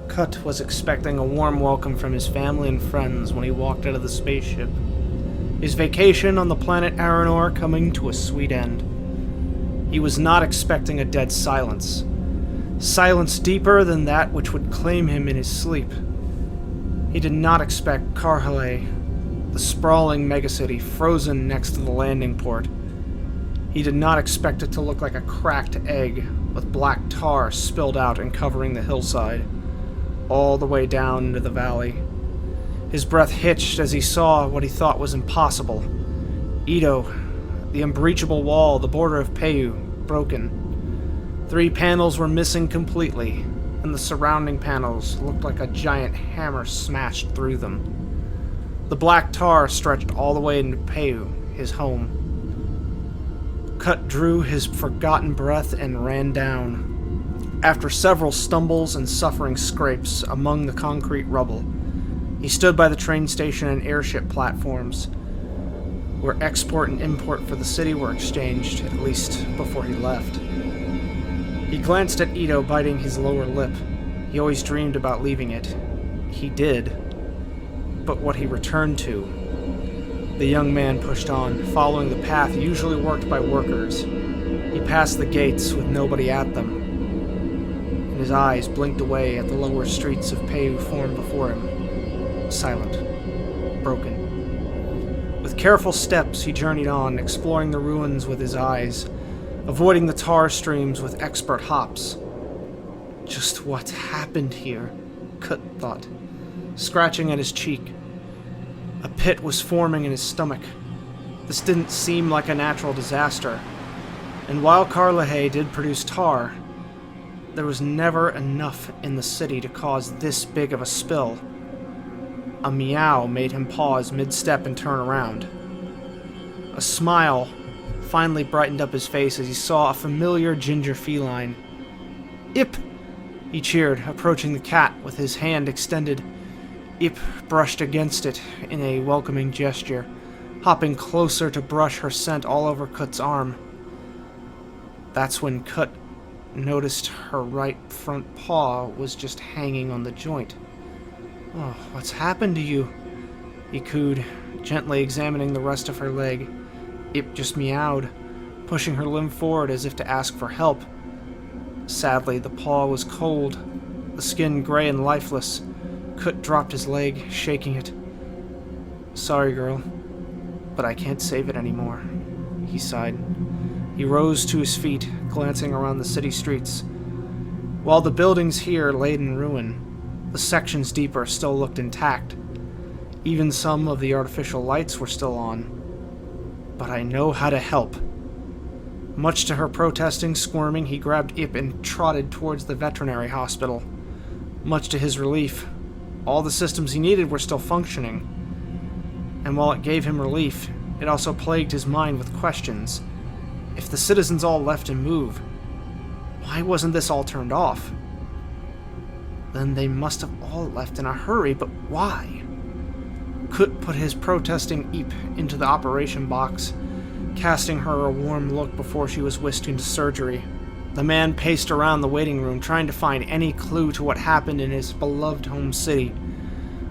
Kut was expecting a warm welcome from his family and friends when he walked out of the spaceship. His vacation on the planet Aranor coming to a sweet end. He was not expecting a dead silence. Silence deeper than that which would claim him in his sleep. He did not expect Karhale, the sprawling megacity frozen next to the landing port. He did not expect it to look like a cracked egg with black tar spilled out and covering the hillside, all the way down into the valley. His breath hitched as he saw what he thought was impossible. Ito, the unbreachable wall, the border of Peu, broken. 3 panels were missing completely, and the surrounding panels looked like a giant hammer smashed through them. The black tar stretched all the way into Peu, his home. Kut drew his forgotten breath and ran down. After several stumbles and suffering scrapes among the concrete rubble, he stood by the train station and airship platforms, where export and import for the city were exchanged, at least before he left. He glanced at Ito biting his lower lip. He always dreamed about leaving it. He did. But what he returned to. The young man pushed on, following the path usually worked by workers. He passed the gates with nobody at them, and his eyes blinked away at the lower streets of Peu formed before him. Silent. Broken. With careful steps, he journeyed on, exploring the ruins with his eyes, avoiding the tar streams with expert hops. Just what happened here? Kut thought, scratching at his cheek. A pit was forming in his stomach. This didn't seem like a natural disaster. And while Karlahe did produce tar, there was never enough in the city to cause this big of a spill. A meow made him pause mid-step and turn around. A smile finally brightened up his face as he saw a familiar ginger feline. "Ip!" he cheered, approaching the cat with his hand extended. Ip brushed against it in a welcoming gesture, hopping closer to brush her scent all over Kut's arm. That's when Kut noticed her right front paw was just hanging on the joint. "Oh, what's happened to you?" he cooed, gently examining the rest of her leg. Ip just meowed, pushing her limb forward as if to ask for help. Sadly, the paw was cold, the skin gray and lifeless. Kut dropped his leg, shaking it. "Sorry, girl, but I can't save it anymore," he sighed. He rose to his feet, glancing around the city streets. While the buildings here laid in ruin, the sections deeper still looked intact. Even some of the artificial lights were still on. "But I know how to help." Much to her protesting, squirming, he grabbed Ip and trotted towards the veterinary hospital. Much to his relief, all the systems he needed were still functioning. And while it gave him relief, it also plagued his mind with questions. If the citizens all left and moved, why wasn't this all turned off? Then they must have all left in a hurry, but why? Kut put his protesting Ip into the operation box, casting her a warm look before she was whisked into surgery. The man paced around the waiting room, trying to find any clue to what happened in his beloved home city.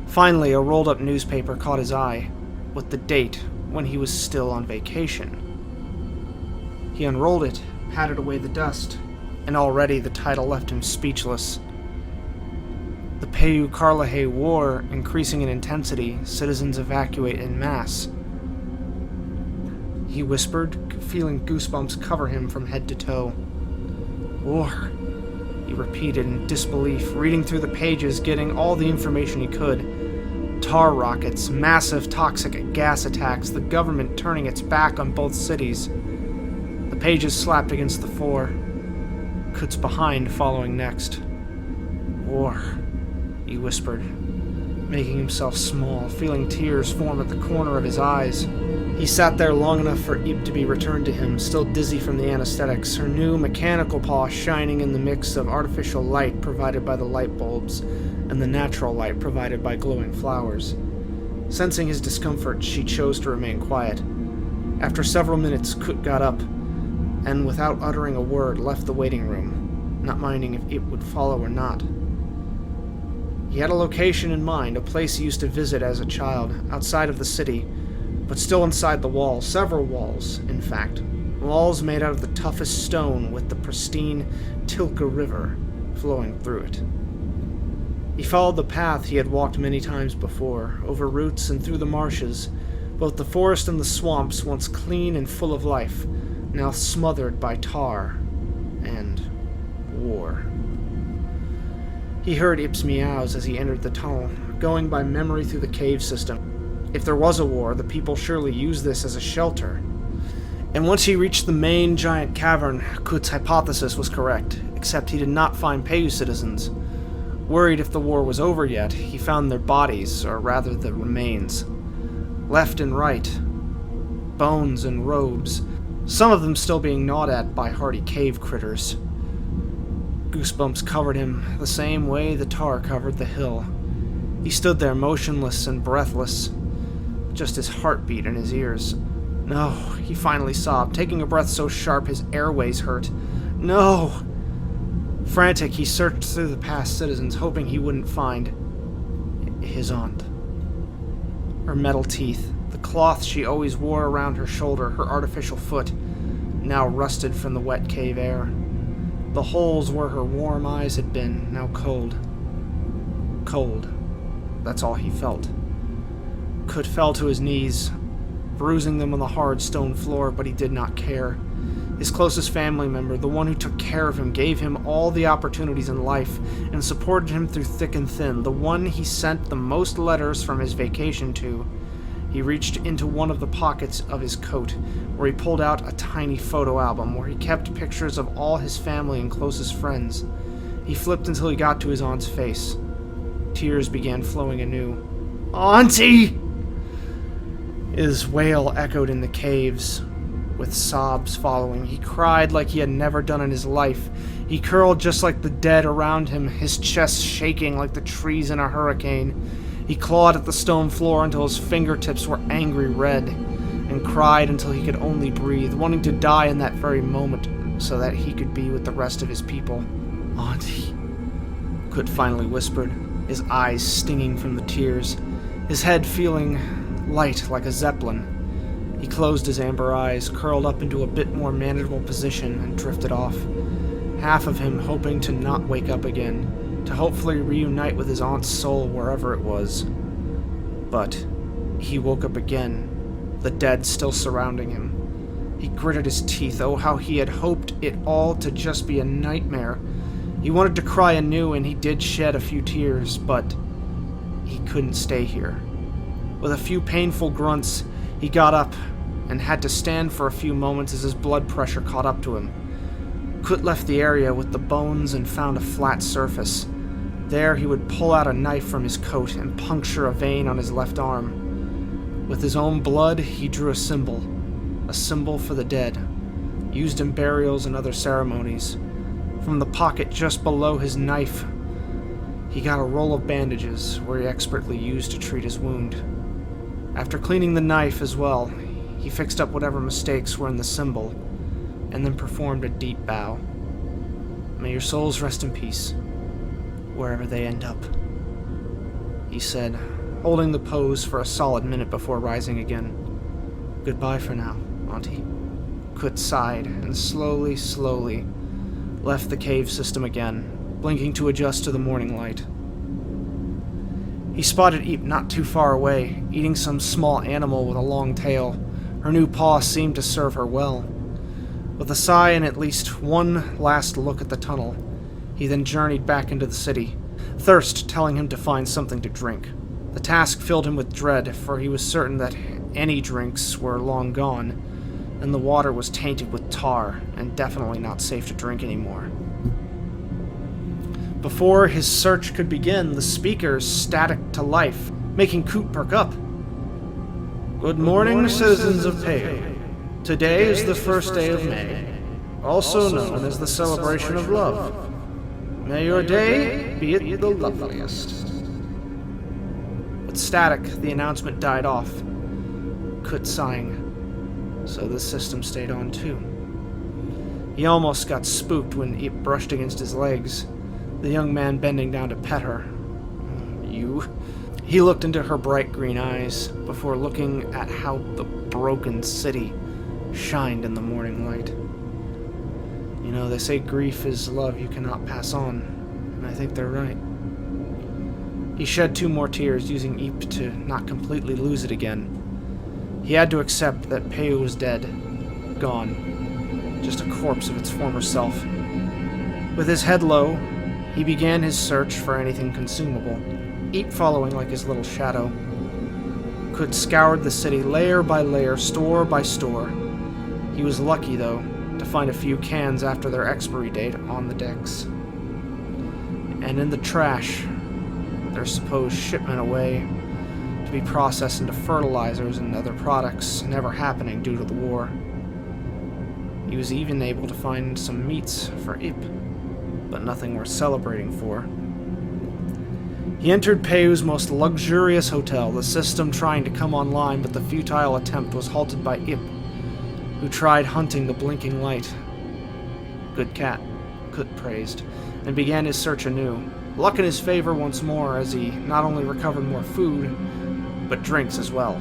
Finally, a rolled-up newspaper caught his eye, with the date when he was still on vacation. He unrolled it, patted away the dust, and already the title left him speechless. The Peu-Karlahe War increasing in intensity, citizens evacuate en masse. He whispered, feeling goosebumps cover him from head to toe. "War," he repeated in disbelief, reading through the pages, getting all the information he could. Tar rockets, massive toxic gas attacks, the government turning its back on both cities. The pages slapped against the floor. Kut's behind, following next. "War," he whispered, making himself small, feeling tears form at the corner of his eyes. He sat there long enough for Ip to be returned to him, still dizzy from the anesthetics, her new mechanical paw shining in the mix of artificial light provided by the light bulbs and the natural light provided by glowing flowers. Sensing his discomfort, she chose to remain quiet. After several minutes, Kut got up, and without uttering a word, left the waiting room, not minding if Ip would follow or not. He had a location in mind, a place he used to visit as a child, outside of the city, but still inside the walls, several walls, in fact. Walls made out of the toughest stone with the pristine Tilka River flowing through it. He followed the path he had walked many times before, over roots and through the marshes, both the forest and the swamps, once clean and full of life, now smothered by tar and war. He heard Ip's meows as he entered the tunnel, going by memory through the cave system. If there was a war, the people surely used this as a shelter. And once he reached the main giant cavern, Kut's hypothesis was correct, except he did not find Peiyu citizens. Worried if the war was over yet, he found their bodies, or rather the remains. Left and right. Bones and robes, some of them still being gnawed at by hardy cave critters. Goosebumps covered him the same way the tar covered the hill. He stood there motionless and breathless, just his heartbeat in his ears. No, he finally sobbed, taking a breath so sharp his airways hurt. No! Frantic, he searched through the past citizens, hoping he wouldn't find his aunt. Her metal teeth, the cloth she always wore around her shoulder, her artificial foot, now rusted from the wet cave air. The holes where her warm eyes had been, now cold. Cold. That's all he felt. Kut fell to his knees, bruising them on the hard stone floor, but he did not care. His closest family member, the one who took care of him, gave him all the opportunities in life and supported him through thick and thin, the one he sent the most letters from his vacation to. He reached into one of the pockets of his coat, where he pulled out a tiny photo album where he kept pictures of all his family and closest friends. He flipped until he got to his aunt's face. Tears began flowing anew. "Auntie!" His wail echoed in the caves, with sobs following. He cried like he had never done in his life. He curled just like the dead around him, his chest shaking like the trees in a hurricane. He clawed at the stone floor until his fingertips were angry red, and cried until he could only breathe, wanting to die in that very moment so that he could be with the rest of his people. "Auntie," Kut finally whispered, his eyes stinging from the tears, his head feeling light like a zeppelin. He closed his amber eyes, curled up into a bit more manageable position, and drifted off. Half of him hoping to not wake up again, to hopefully reunite with his aunt's soul wherever it was. But he woke up again, the dead still surrounding him. He gritted his teeth. Oh, how he had hoped it all to just be a nightmare. He wanted to cry anew, and he did shed a few tears, but he couldn't stay here. With a few painful grunts, he got up and had to stand for a few moments as his blood pressure caught up to him. Kut left the area with the bones and found a flat surface. There he would pull out a knife from his coat and puncture a vein on his left arm. With his own blood, he drew a symbol for the dead, used in burials and other ceremonies. From the pocket just below his knife, he got a roll of bandages where he expertly used to treat his wound. After cleaning the knife as well, he fixed up whatever mistakes were in the symbol, and then performed a deep bow. "May your souls rest in peace, wherever they end up," he said, holding the pose for a solid minute before rising again. "Goodbye for now, Auntie." Kut sighed, and slowly left the cave system again, blinking to adjust to the morning light. He spotted Eep not too far away, eating some small animal with a long tail. Her new paw seemed to serve her well. With a sigh and at least one last look at the tunnel, he then journeyed back into the city, thirst telling him to find something to drink. The task filled him with dread, for he was certain that any drinks were long gone, and the water was tainted with tar, and definitely not safe to drink anymore. Before his search could begin, the speakers static to life, making Kut perk up. "Good morning, citizens of Peiyu. Today is the first day of May, also known as the celebration of love. May your day be it the loveliest." With static, the announcement died off. Kut sighing. So the system stayed on too. He almost got spooked when Eep brushed against his legs, the young man bending down to pet her. you. He looked into her bright green eyes before looking at how the broken city shined in the morning light. You know, they say grief is love you cannot pass on, and I think they're right. He shed 2 more tears, using Eep to not completely lose it again. He had to accept that Peu was dead, gone, just a corpse of its former self. With his head low, he began his search for anything consumable, Eep following like his little shadow. Kut scoured the city layer by layer, store by store. He was lucky, though, to find a few cans after their expiry date on the decks. And in the trash, their supposed shipment away to be processed into fertilizers and other products, never happening due to the war. He was even able to find some meats for Ip, but nothing worth celebrating for. He entered Peu's most luxurious hotel, the system trying to come online, but the futile attempt was halted by Ip, who tried hunting the blinking light. Good cat, Kut praised, and began his search anew. Luck in his favor once more, as he not only recovered more food, but drinks as well.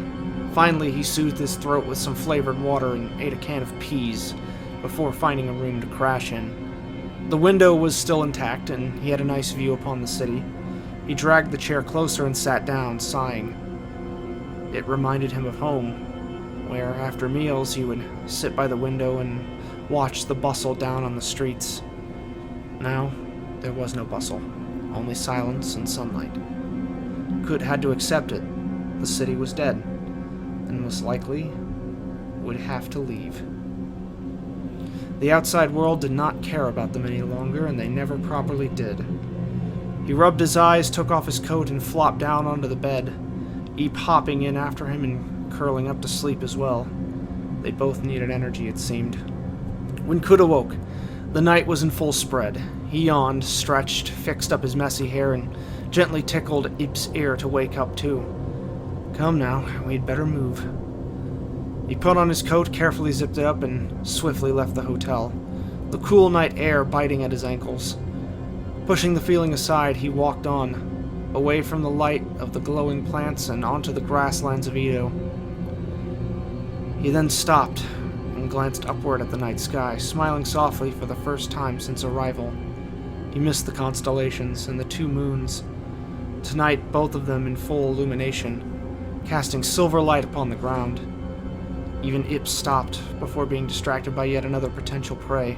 Finally, he soothed his throat with some flavored water and ate a can of peas, before finding a room to crash in. The window was still intact, and he had a nice view upon the city. He dragged the chair closer and sat down, sighing. It reminded him of home, where after meals he would sit by the window and watch the bustle down on the streets. Now, there was no bustle, only silence and sunlight. Kut had to accept it. The city was dead, and most likely would have to leave. The outside world did not care about them any longer, and they never properly did. He rubbed his eyes, took off his coat, and flopped down onto the bed, Eep hopping in after him and curling up to sleep as well. They both needed energy, it seemed. When Kut awoke, the night was in full spread. He yawned, stretched, fixed up his messy hair, and gently tickled Eep's ear to wake up too. Come now, we'd better move. He put on his coat, carefully zipped it up, and swiftly left the hotel, the cool night air biting at his ankles. Pushing the feeling aside, he walked on, away from the light of the glowing plants and onto the grasslands of Edo. He then stopped and glanced upward at the night sky, smiling softly for the first time since arrival. He missed the constellations and the 2 moons. Tonight, both of them in full illumination, casting silver light upon the ground. Even Ip stopped before being distracted by yet another potential prey.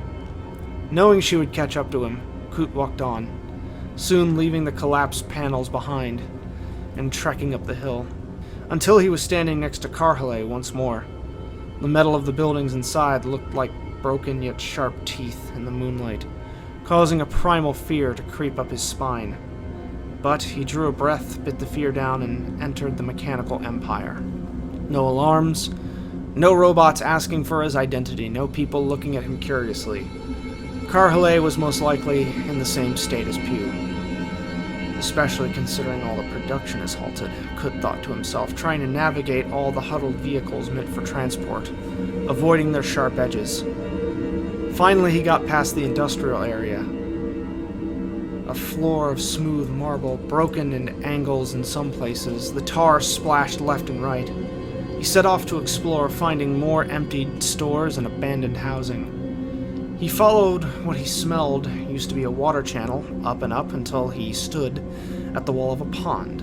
Knowing she would catch up to him, Kut walked on, soon leaving the collapsed panels behind and trekking up the hill, until he was standing next to Karhale once more. The metal of the buildings inside looked like broken yet sharp teeth in the moonlight, causing a primal fear to creep up his spine. But he drew a breath, bit the fear down, and entered the mechanical empire. No alarms, no robots asking for his identity, no people looking at him curiously. Karhale was most likely in the same state as Peu. Especially considering all the production is halted, Kut thought to himself, trying to navigate all the huddled vehicles meant for transport, avoiding their sharp edges. Finally, he got past the industrial area. A floor of smooth marble, broken in angles in some places, the tar splashed left and right. He set off to explore, finding more emptied stores and abandoned housing. He followed what he smelled used to be a water channel, up and up until he stood at the wall of a pond.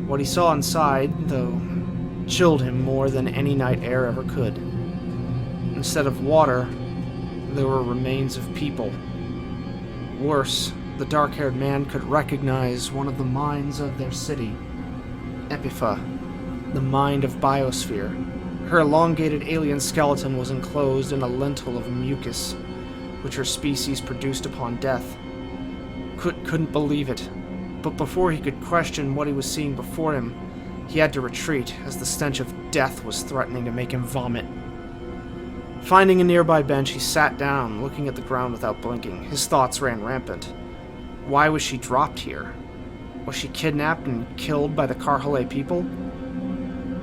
What he saw inside, though, chilled him more than any night air ever could. Instead of water, there were remains of people. Worse, the dark-haired man could recognize one of the minds of their city, Epipha, the mind of Biosphere. Her elongated alien skeleton was enclosed in a lentil of mucus, which her species produced upon death. Kut couldn't believe it, but before he could question what he was seeing before him, he had to retreat as the stench of death was threatening to make him vomit. Finding a nearby bench, he sat down, looking at the ground without blinking. His thoughts ran rampant. Why was she dropped here? Was she kidnapped and killed by the Karhale people?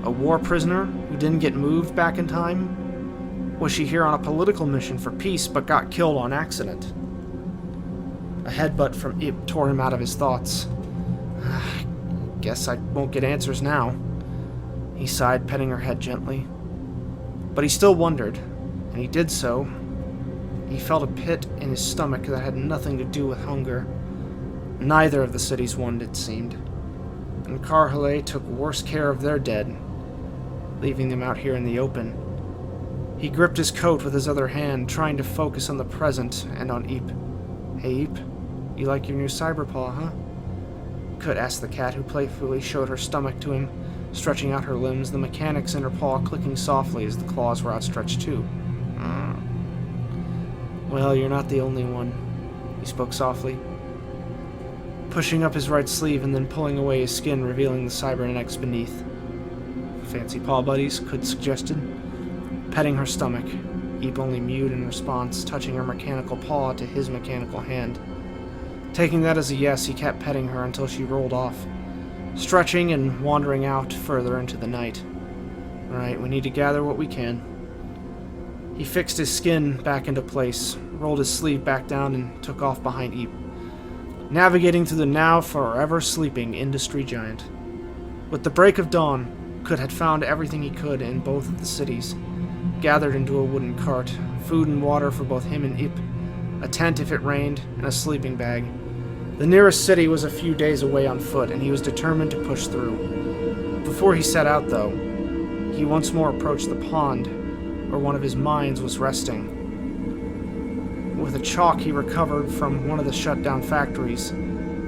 A war prisoner who didn't get moved back in time? Was she here on a political mission for peace but got killed on accident? A headbutt from Ip tore him out of his thoughts. Guess I won't get answers now. He sighed, petting her head gently. But he still wondered, and he did so. He felt a pit in his stomach that had nothing to do with hunger. Neither of the cities won, it seemed. And Karhale took worse care of their dead, leaving them out here in the open. He gripped his coat with his other hand, trying to focus on the present and on Eep. Hey, Eep, you like your new cyberpaw, huh? Kut asked the cat, who playfully showed her stomach to him, stretching out her limbs, the mechanics in her paw clicking softly as the claws were outstretched too. Well, you're not the only one, he spoke softly, pushing up his right sleeve and then pulling away his skin, revealing the cybernetics beneath. Fancy paw buddies, Kut suggested, petting her stomach. Eep only mewed in response, touching her mechanical paw to his mechanical hand. Taking that as a yes, he kept petting her until she rolled off, stretching and wandering out further into the night. Right, we need to gather what we can. He fixed his skin back into place, rolled his sleeve back down, and took off behind Eep, navigating through the now forever sleeping industry giant. With the break of dawn, Kut had found everything he could in both of the cities, gathered into a wooden cart, food and water for both him and Eep, a tent if it rained, and a sleeping bag. The nearest city was a few days away on foot, and he was determined to push through. Before he set out, though, he once more approached the pond, where one of his mines was resting. With a chalk he recovered from one of the shut-down factories,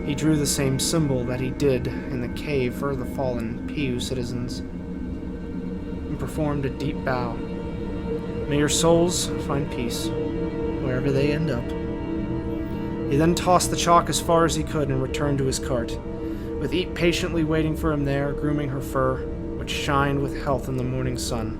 he drew the same symbol that he did in the cave for the fallen Piu citizens, and performed a deep bow. May your souls find peace, wherever they end up. He then tossed the chalk as far as he could and returned to his cart, with Eep patiently waiting for him there, grooming her fur, which shined with health in the morning sun.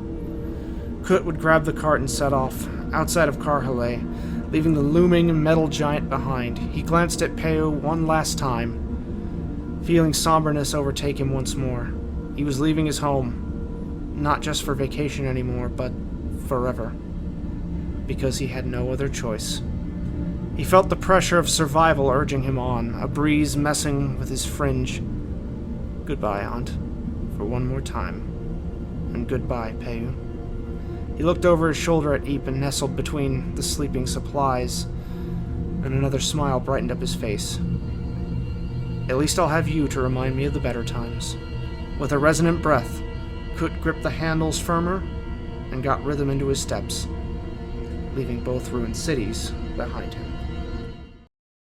Kut would grab the cart and set off, outside of Karhale, leaving the looming metal giant behind. He glanced at Peu one last time, feeling somberness overtake him once more. He was leaving his home, not just for vacation anymore, but forever, because he had no other choice. He felt the pressure of survival urging him on, a breeze messing with his fringe. Goodbye, Aunt, for one more time, and goodbye, Peu. He looked over his shoulder at Eep and nestled between the sleeping supplies, and another smile brightened up his face. At least I'll have you to remind me of the better times. With a resonant breath, Kut gripped the handles firmer and got rhythm into his steps, leaving both ruined cities behind him.